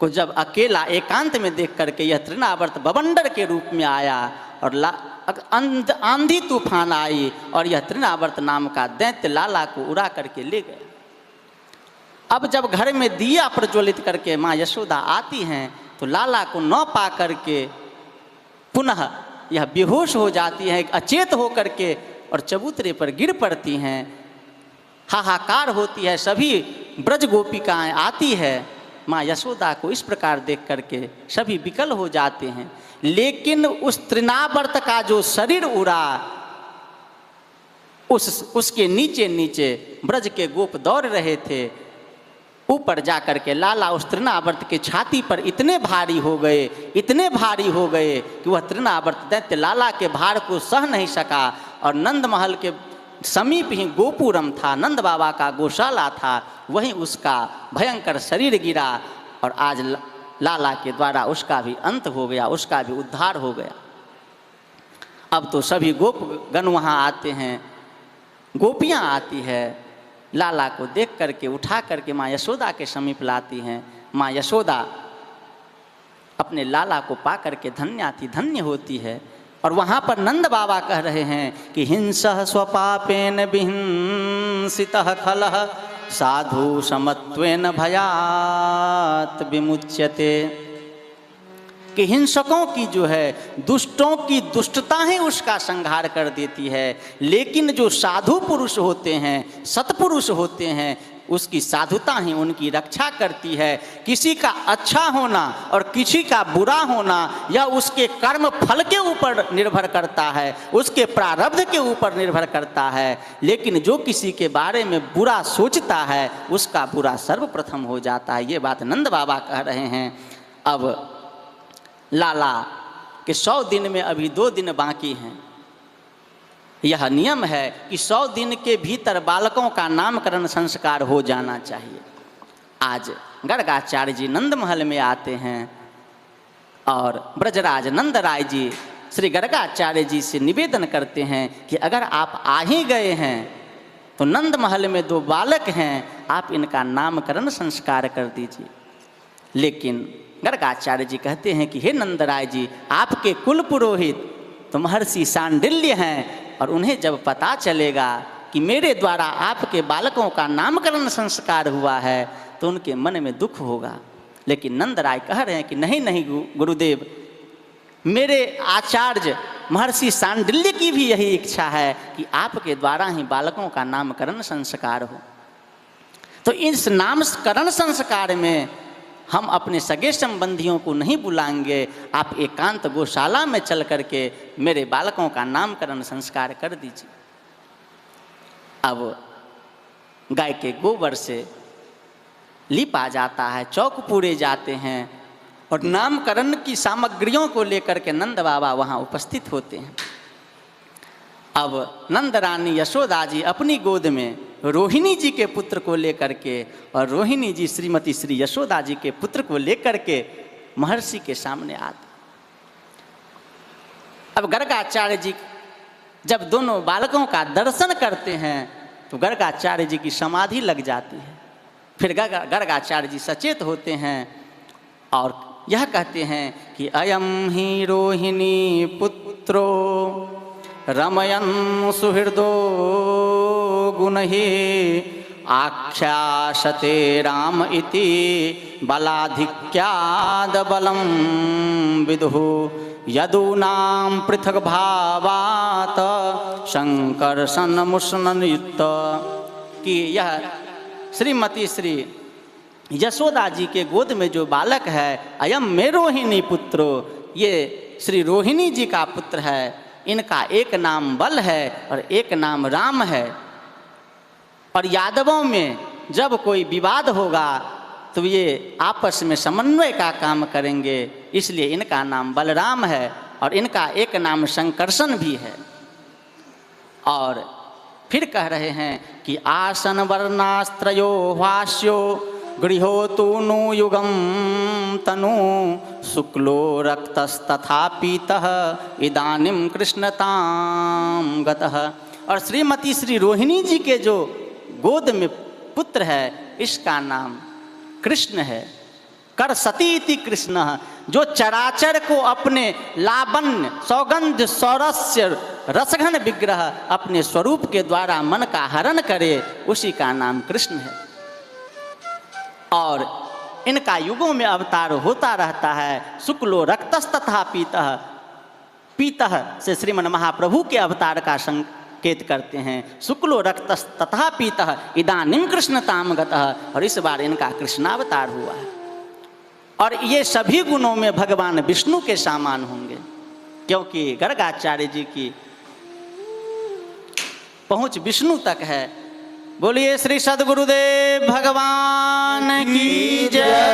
को जब अकेला एकांत में देख करके यह तृणावर्त बवंडर के रूप में आया और आंधी तूफान आई और यह तृणावर्त नाम का दैत्य लाला को उड़ा करके ले गए। अब जब घर में दिया प्रज्वलित करके माँ यशोदा आती हैं तो लाला को न पा करके पुनः यह बेहोश हो जाती है, अचेत हो करके और चबूतरे पर गिर पड़ती हैं। हाहाकार होती है, सभी ब्रज गोपिकाएं आती है माँ यशोदा को इस प्रकार देख करके सभी विकल हो जाते हैं। लेकिन उस तृणावर्त का जो शरीर उड़ा उसके नीचे नीचे ब्रज के गोप दौड़ रहे थे। ऊपर जा कर के लाला उस तृणावर्त के छाती पर इतने भारी हो गए, इतने भारी हो गए कि वह तृणावर्त दैत्य लाला के भार को सह नहीं सका और नंद महल के समीप ही गोपुरम था, नंद बाबा का गौशाला था, वहीं उसका भयंकर शरीर गिरा और आज लाला के द्वारा उसका भी अंत हो गया, उसका भी उद्धार हो गया। अब तो सभी गोपगण वहाँ आते हैं, गोपियाँ आती है, लाला को देख करके उठा करके माँ यशोदा के समीप लाती हैं। माँ यशोदा अपने लाला को पा करके धन्य होती है। और वहाँ पर नंद बाबा कह रहे हैं कि हिंसः स्वपापेन विहिंसितः खलः साधु समत्वेन भयात् विमुच्यते। कि हिंसकों की जो है, दुष्टों की दुष्टता ही उसका संहार कर देती है, लेकिन जो साधु पुरुष होते हैं, सत्पुरुष होते हैं, उसकी साधुता ही उनकी रक्षा करती है। किसी का अच्छा होना और किसी का बुरा होना यह उसके कर्म फल के ऊपर निर्भर करता है, उसके प्रारब्ध के ऊपर निर्भर करता है। लेकिन जो किसी के बारे में बुरा सोचता है उसका बुरा सर्वप्रथम हो जाता है। ये बात नंद बाबा कह रहे हैं। अब लाला के 100 दिन में अभी 2 दिन बाकी हैं। यह नियम है कि 100 दिन के भीतर बालकों का नामकरण संस्कार हो जाना चाहिए। आज गर्गाचार्य जी नंद महल में आते हैं और ब्रजराज नंद राय जी श्री गर्गाचार्य जी से निवेदन करते हैं कि अगर आप आ ही गए हैं तो नंद महल में 2 बालक हैं, आप इनका नामकरण संस्कार कर दीजिए। लेकिन गर्गाचार्य जी कहते हैं कि हे नंदराय जी, आपके कुल पुरोहित तो महर्षि सांडिल्य हैं और उन्हें जब पता चलेगा कि मेरे द्वारा आपके बालकों का नामकरण संस्कार हुआ है तो उनके मन में दुख होगा। लेकिन नंदराय कह रहे हैं कि नहीं नहीं गुरुदेव, मेरे आचार्य महर्षि सांडिल्य की भी यही इच्छा है कि आपके द्वारा ही बालकों का नामकरण संस्कार हो। तो इस नामकरण संस्कार में हम अपने सगे संबंधियों को नहीं बुलाएंगे, आप एकांत गौशाला में चल करके मेरे बालकों का नामकरण संस्कार कर दीजिए। अब गाय के गोबर से लिपा जाता है, चौक पूरे जाते हैं और नामकरण की सामग्रियों को लेकर के नंद बाबा वहाँ उपस्थित होते हैं। अब नंद रानी यशोदा जी अपनी गोद में रोहिणी जी के पुत्र को लेकर के और रोहिणी जी श्रीमती श्री यशोदा जी के पुत्र को लेकर के महर्षि के सामने आते। अब गर्गाचार्य जी जब दोनों बालकों का दर्शन करते हैं तो गर्गाचार्य जी की समाधि लग जाती है। फिर गर्गाचार्य जी सचेत होते हैं और यह कहते हैं कि अयम ही रोहिणी पुत्रो रमयन् सुहृदो गुणहि आख्यासते राम इति बलाधिक्याद बलं विदुः यदूनां पृथक भावात शंकर्षण मुष्ण युक्त। कि यह श्रीमती श्री यशोदा जी के गोद में जो बालक है, अयम मे रोहिणी पुत्रो, ये श्री रोहिणी जी का पुत्र है। इनका एक नाम बल है और एक नाम राम है। और यादवों में जब कोई विवाद होगा तो ये आपस में समन्वय का काम करेंगे, इसलिए इनका नाम बलराम है और इनका एक नाम शंकर्षण भी है। और फिर कह रहे हैं कि आसन वर्णास्त्रयो भाष्यो गृहोतु नु युगम तनु शुक्लो रक्तस्तथा पीतः इदानीं कृष्णतां गतः। और श्रीमती श्री रोहिणी जी के जो गोद में पुत्र है, इसका नाम कृष्ण है कर सतीति कृष्ण, जो चराचर को अपने लावण्य सौगंध सौरस्य रसघन विग्रह अपने स्वरूप के द्वारा मन का हरण करे, उसी का नाम कृष्ण है। और इनका युगों में अवतार होता रहता है। शुक्लो रक्तस्तथा पीतः, पीतः से श्रीमन महाप्रभु के अवतार का संकेत करते हैं। शुक्लो रक्तस्तथा पीतः इदानीं कृष्णताम गतः, और इस बार इनका कृष्णावतार हुआ है। और ये सभी गुणों में भगवान विष्णु के समान होंगे, क्योंकि गर्गाचार्य जी की पहुंच विष्णु तक है। बोलिए श्री सद्गुरुदेव भगवान की जय।